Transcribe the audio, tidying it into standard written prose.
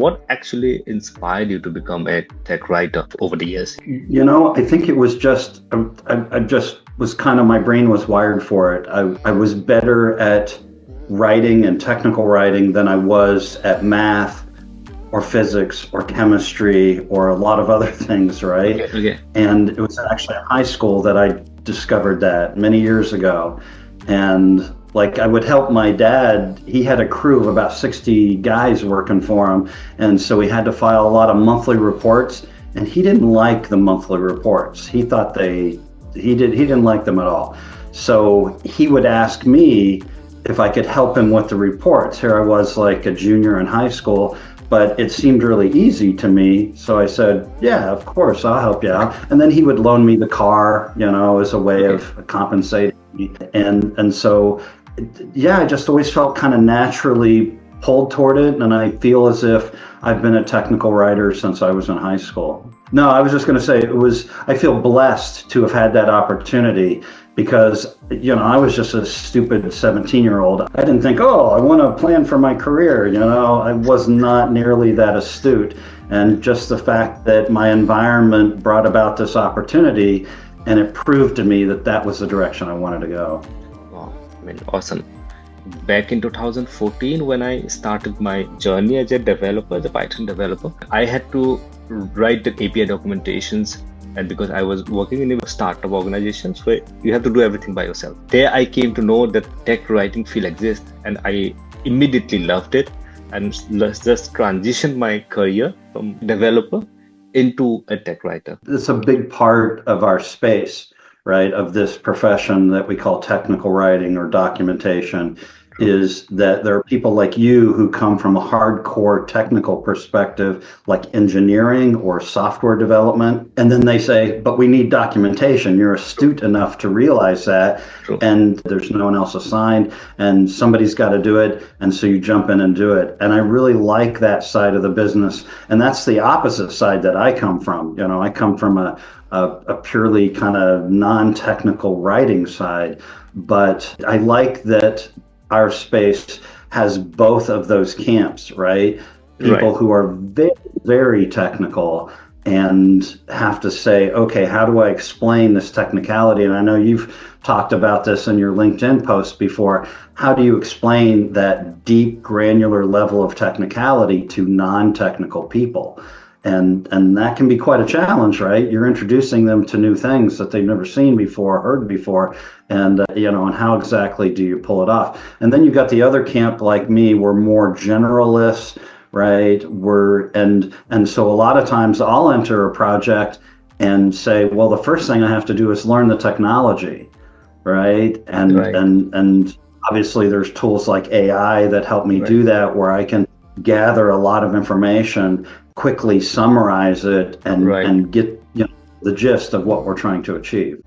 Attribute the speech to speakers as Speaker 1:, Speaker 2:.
Speaker 1: what actually inspired you to become a tech writer over the years?
Speaker 2: I think it was just, I just was kind of, my brain was wired for it. I was better at writing and technical writing than I was at math or physics or chemistry or a lot of other things, right?
Speaker 1: Okay.
Speaker 2: And it was actually in high school that I discovered that many years ago. And like, I would help my dad. He had a crew of about 60 guys working for him. And so we had to file a lot of monthly reports, and he didn't like the monthly reports. He thought he didn't like them at all. So he would ask me if I could help him with the reports. Here I was, like a junior in high school, but it seemed really easy to me. So I said, yeah, of course, I'll help you out. And then he would loan me the car, as a way of compensating me. And so, yeah, I just always felt kind of naturally pulled toward it. And I feel as if I've been a technical writer since I was in high school. No, I was just going to say I feel blessed to have had that opportunity because, I was just a stupid 17-year-old. I didn't think, I want to plan for my career. I was not nearly that astute. And just the fact that my environment brought about this opportunity, and it proved to me that was the direction I wanted to go.
Speaker 1: Wow, awesome. Back in 2014, when I started my journey as a developer, as a Python developer, I had to write the API documentations. And because I was working in a startup organizations where you have to do everything by yourself. There I came to know that tech writing field exists, and I immediately loved it. And just transitioned my career from developer into a tech writer.
Speaker 2: It's a big part of our space, right, of this profession that we call technical writing or documentation, is that there are people like you who come from a hardcore technical perspective, like engineering or software development. And then they say, but we need documentation. You're astute enough to realize that.
Speaker 1: True.
Speaker 2: And there's no one else assigned and somebody's got to do it. And so you jump in and do it. And I really like that side of the business. And that's the opposite side that I come from. I come from a purely kind of non-technical writing side, but I like that our space has both of those camps, right? People who are very, very technical and have to say, okay, how do I explain this technicality? And I know you've talked about this in your LinkedIn post before. How do you explain that deep, granular level of technicality to non-technical people? And that can be quite a challenge, right? You're introducing them to new things that they've never seen before, heard before, and and how exactly do you pull it off? And then you've got the other camp like me, we're more generalists, right? And so a lot of times I'll enter a project and say, well, the first thing I have to do is learn the technology, right? And obviously there's tools like AI that help me do that, where I can gather a lot of information, quickly summarize it, and get the gist of what we're trying to achieve.